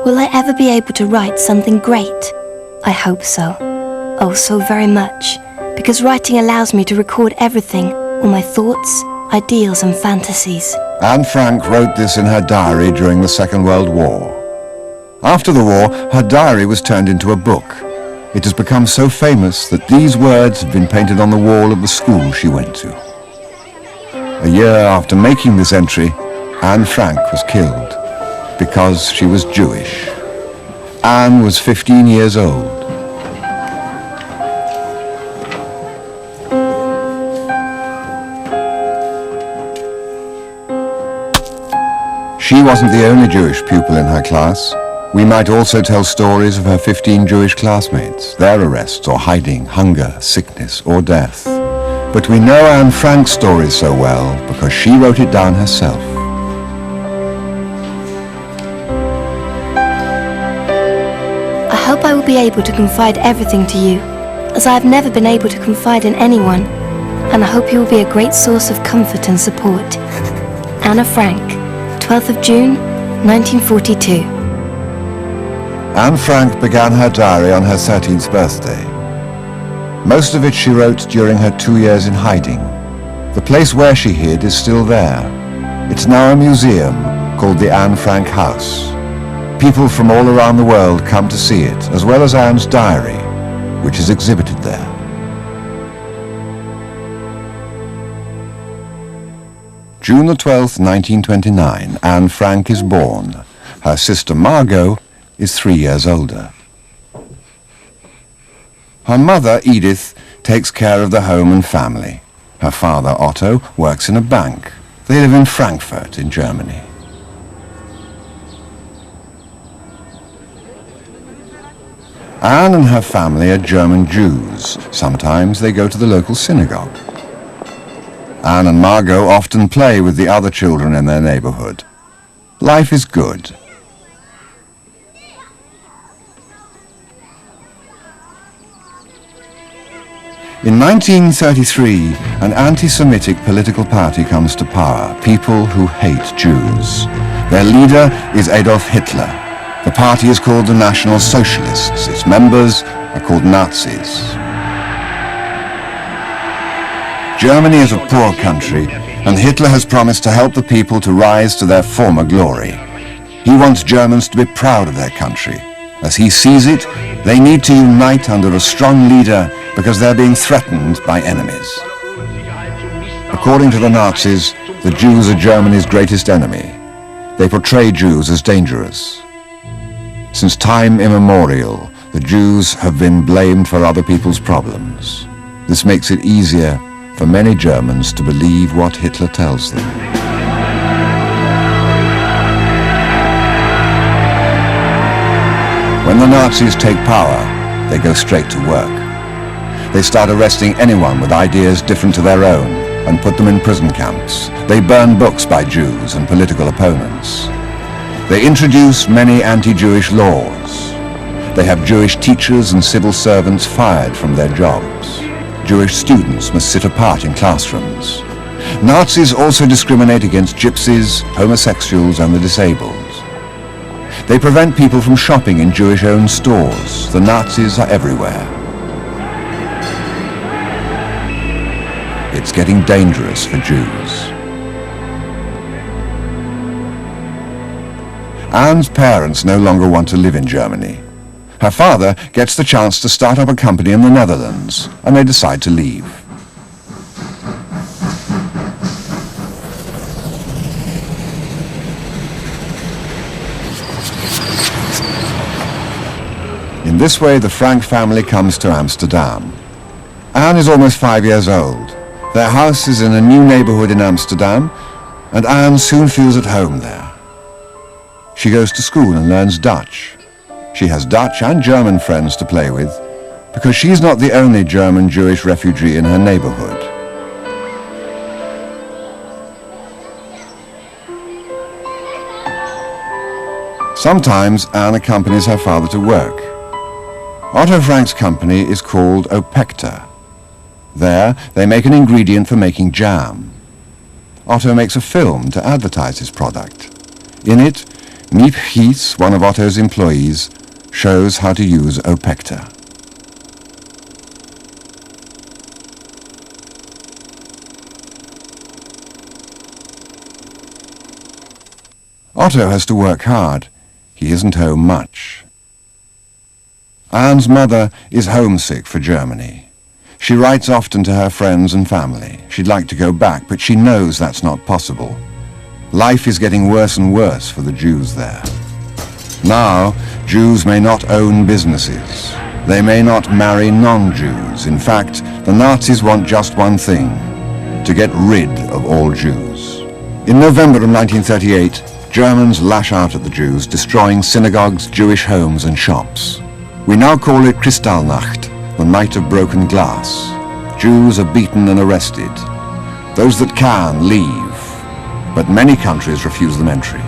Will I ever be able to write something great? I hope so. Oh, so very much. Because writing allows me to record everything, all my thoughts, ideals and fantasies. Anne Frank wrote this in her diary during the Second World War. After the war, her diary was turned into a book. It has become so famous that these words have been painted on the wall of the school she went to. A year after making this entry, Anne Frank was killed because she was Jewish. Anne was 15 years old. She wasn't the only Jewish pupil in her class. We might also tell stories of her 15 Jewish classmates, their arrests or hiding, hunger, sickness or death. But we know Anne Frank's story so well because she wrote it down herself. I hope I will be able to confide everything to you, as I have never been able to confide in anyone, and I hope you will be a great source of comfort and support. Anna Frank, 12th of June, 1942. Anne Frank began her diary on her 13th birthday. Most of it she wrote during her 2 years in hiding. The place where she hid is still there. It's now a museum called the Anne Frank House. People from all around the world come to see it, as well as Anne's diary, which is exhibited there. June the 12th, 1929, Anne Frank is born. Her sister Margot is 3 years older. Her mother, Edith, takes care of the home and family. Her father, Otto, works in a bank. They live in Frankfurt in Germany. Anne and her family are German Jews. Sometimes they go to the local synagogue. Anne and Margot often play with the other children in their neighborhood. Life is good. In 1933, an anti-Semitic political party comes to power, people who hate Jews. Their leader is Adolf Hitler. The party is called the National Socialists. Its members are called Nazis. Germany is a poor country, and Hitler has promised to help the people to rise to their former glory. He wants Germans to be proud of their country. As he sees it, they need to unite under a strong leader because they're being threatened by enemies. According to the Nazis, the Jews are Germany's greatest enemy. They portray Jews as dangerous. Since time immemorial, the Jews have been blamed for other people's problems. This makes it easier for many Germans to believe what Hitler tells them. When the Nazis take power, they go straight to work. They start arresting anyone with ideas different to their own and put them in prison camps. They burn books by Jews and political opponents. They introduce many anti-Jewish laws. They have Jewish teachers and civil servants fired from their jobs. Jewish students must sit apart in classrooms. Nazis also discriminate against gypsies, homosexuals and the disabled. They prevent people from shopping in Jewish-owned stores. The Nazis are everywhere. It's getting dangerous for Jews. Anne's parents no longer want to live in Germany. Her father gets the chance to start up a company in the Netherlands, and they decide to leave. In this way, the Frank family comes to Amsterdam. Anne is almost 5 years old. Their house is in a new neighborhood in Amsterdam, and Anne soon feels at home there. She goes to school and learns Dutch. She has Dutch and German friends to play with, because she's not the only German Jewish refugee in her neighborhood. Sometimes Anne accompanies her father to work. Otto Frank's company is called Opekta. There, they make an ingredient for making jam. Otto makes a film to advertise his product. In it, Miep Heath, one of Otto's employees, shows how to use Opecta. Otto has to work hard. He isn't home much. Anne's mother is homesick for Germany. She writes often to her friends and family. She'd like to go back, but she knows that's not possible. Life is getting worse and worse for the Jews there. Now, Jews may not own businesses. They may not marry non-Jews. In fact, the Nazis want just one thing: to get rid of all Jews. In November of 1938, Germans lash out at the Jews, destroying synagogues, Jewish homes and shops. We now call it Kristallnacht, the night of broken glass. Jews are beaten and arrested. Those that can leave, but many countries refuse them entry.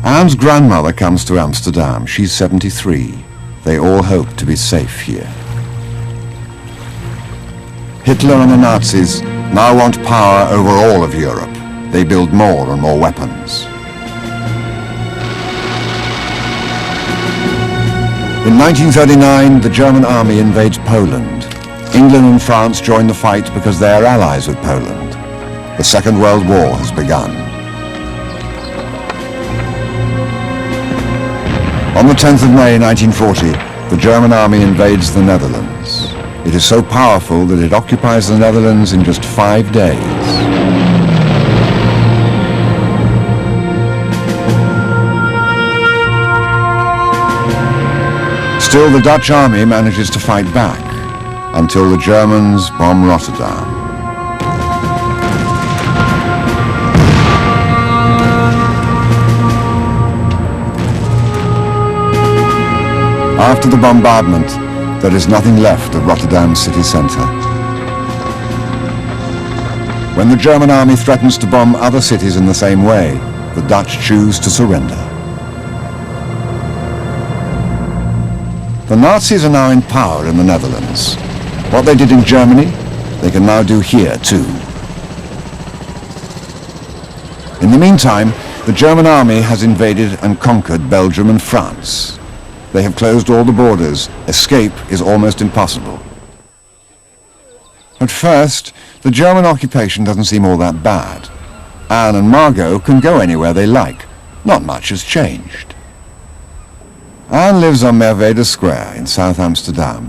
Anne's grandmother comes to Amsterdam. She's 73. They all hope to be safe here. Hitler and the Nazis now want power over all of Europe. They build more and more weapons. In 1939, the German army invades Poland. England and France join the fight because they are allies with Poland. The Second World War has begun. On the 10th of May 1940, the German army invades the Netherlands. It is so powerful that it occupies the Netherlands in just 5 days. Still, the Dutch army manages to fight back until the Germans bomb Rotterdam. After the bombardment, there is nothing left of Rotterdam's city centre. When the German army threatens to bomb other cities in the same way, the Dutch choose to surrender. The Nazis are now in power in the Netherlands. What they did in Germany, they can now do here too. In the meantime, the German army has invaded and conquered Belgium and France. They have closed all the borders. Escape is almost impossible. At first, the German occupation doesn't seem all that bad. Anne and Margot can go anywhere they like. Not much has changed. Anne lives on Merwede Square in South Amsterdam.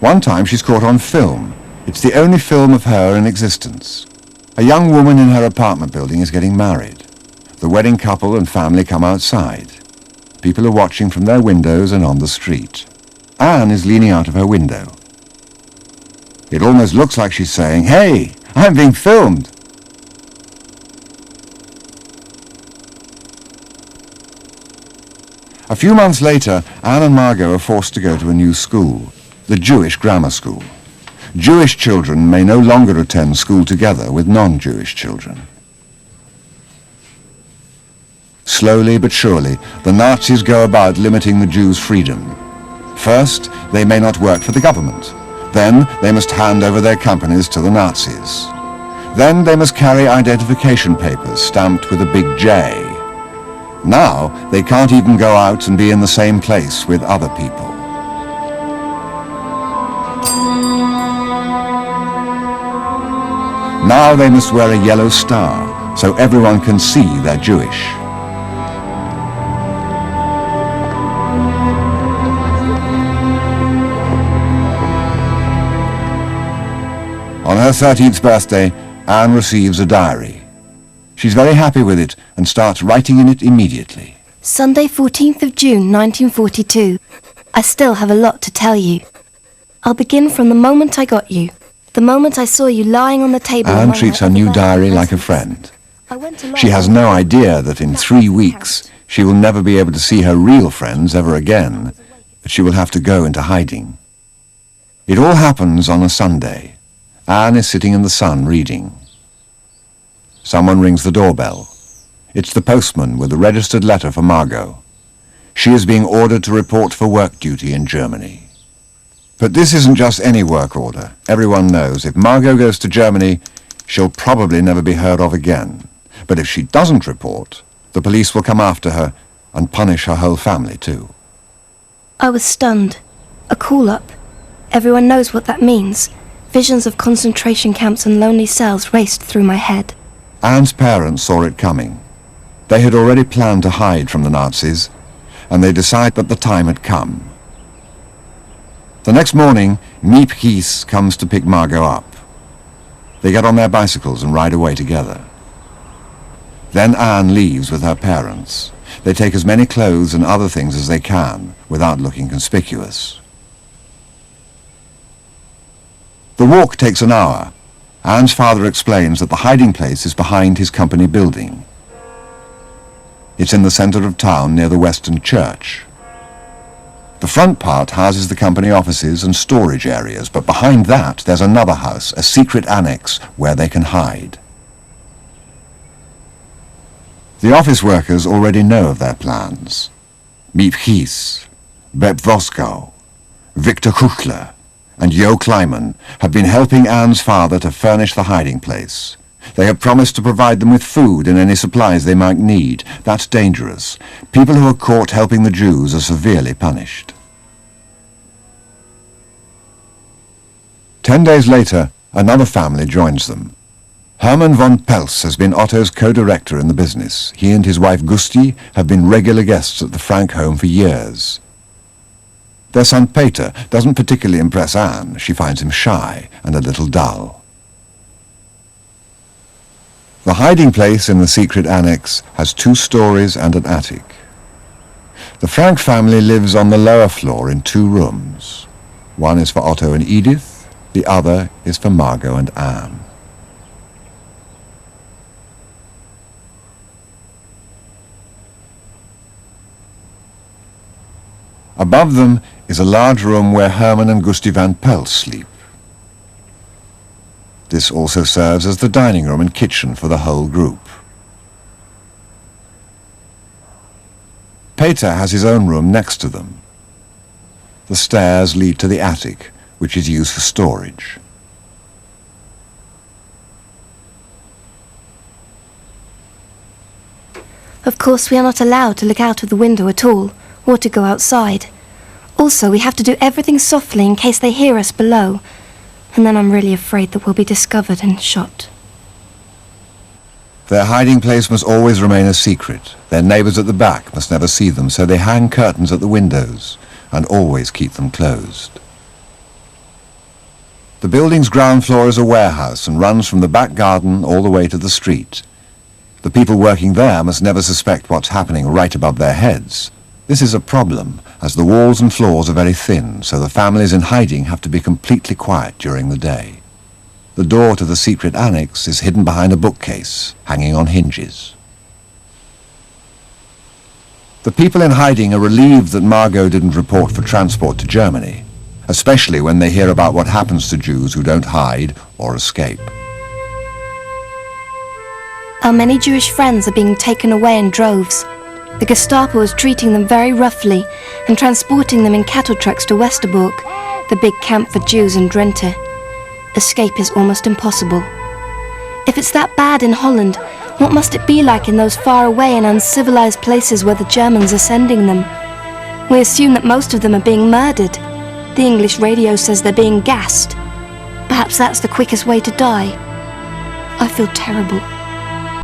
One time she's caught on film. It's the only film of her in existence. A young woman in her apartment building is getting married. The wedding couple and family come outside. People are watching from their windows and on the street. Anne is leaning out of her window. It almost looks like she's saying, "Hey, I'm being filmed." A few months later, Anne and Margot are forced to go to a new school, the Jewish grammar school. Jewish children may no longer attend school together with non-Jewish children. Slowly but surely, the Nazis go about limiting the Jews' freedom. First, they may not work for the government. Then, they must hand over their companies to the Nazis. Then, they must carry identification papers stamped with a big J. Now, they can't even go out and be in the same place with other people. Now they must wear a yellow star, so everyone can see they're Jewish. On her 13th birthday, Anne receives a diary. She's very happy with it and starts writing in it immediately. Sunday, 14th of June, 1942. I still have a lot to tell you. I'll begin from the moment I got you. The moment I saw you lying on the table. Anne treats her new diary like a friend. She has no idea that in 3 weeks she will never be able to see her real friends ever again, that she will have to go into hiding. It all happens on a Sunday. Anne is sitting in the sun reading. Someone rings the doorbell. It's the postman with a registered letter for Margot. She is being ordered to report for work duty in Germany. But this isn't just any work order. Everyone knows if Margot goes to Germany, she'll probably never be heard of again. But if she doesn't report, The police will come after her and punish her whole family too. I was stunned. A call-up. Everyone knows what that means. Visions of concentration camps and lonely cells raced through my head. Anne's parents saw it coming. They had already planned to hide from the Nazis, and they decided that the time had come. The next morning, Miep Gies comes to pick Margot up. They get on their bicycles and ride away together. Then Anne leaves with her parents. They take as many clothes and other things as they can, without looking conspicuous. The walk takes an hour. Anne's father explains that the hiding place is behind his company building. It's in the centre of town near the Western Church. The front part houses the company offices and storage areas, but behind that there's another house, a secret annex, where they can hide. The office workers already know of their plans. Miep Gies, Beb Voskow, Victor Kuchler, and Jo Kleiman have been helping Anne's father to furnish the hiding place. They have promised to provide them with food and any supplies they might need. That's dangerous. People who are caught helping the Jews are severely punished. 10 days later, another family joins them. Hermann von Pels has been Otto's co-director in the business. He and his wife Gusti have been regular guests at the Frank home for years. Their son Peter doesn't particularly impress Anne. She finds him shy and a little dull. The hiding place in the secret annex has 2 stories and an attic. The Frank family lives on the lower floor in 2 rooms. One is for Otto and Edith, the other is for Margot and Anne. Above them is a large room where Hermann and Gusti van Pels sleep. This also serves as the dining room and kitchen for the whole group. Peter has his own room next to them. The stairs lead to the attic, which is used for storage. Of course, we are not allowed to look out of the window at all, or to go outside. Also, we have to do everything softly in case they hear us below. And then I'm really afraid that we'll be discovered and shot. Their hiding place must always remain a secret. Their neighbours at the back must never see them, so they hang curtains at the windows and always keep them closed. The building's ground floor is a warehouse and runs from the back garden all the way to the street. The people working there must never suspect what's happening right above their heads. This is a problem, as the walls and floors are very thin, so the families in hiding have to be completely quiet during the day. The door to the secret annex is hidden behind a bookcase, hanging on hinges. The people in hiding are relieved that Margot didn't report for transport to Germany, especially when they hear about what happens to Jews who don't hide or escape. Our many Jewish friends are being taken away in droves. The Gestapo is treating them very roughly and transporting them in cattle trucks to Westerbork, the big camp for Jews in Drenthe. Escape is almost impossible. If it's that bad in Holland, what must it be like in those far-away and uncivilized places where the Germans are sending them? We assume that most of them are being murdered. The English radio says they're being gassed. Perhaps that's the quickest way to die. I feel terrible.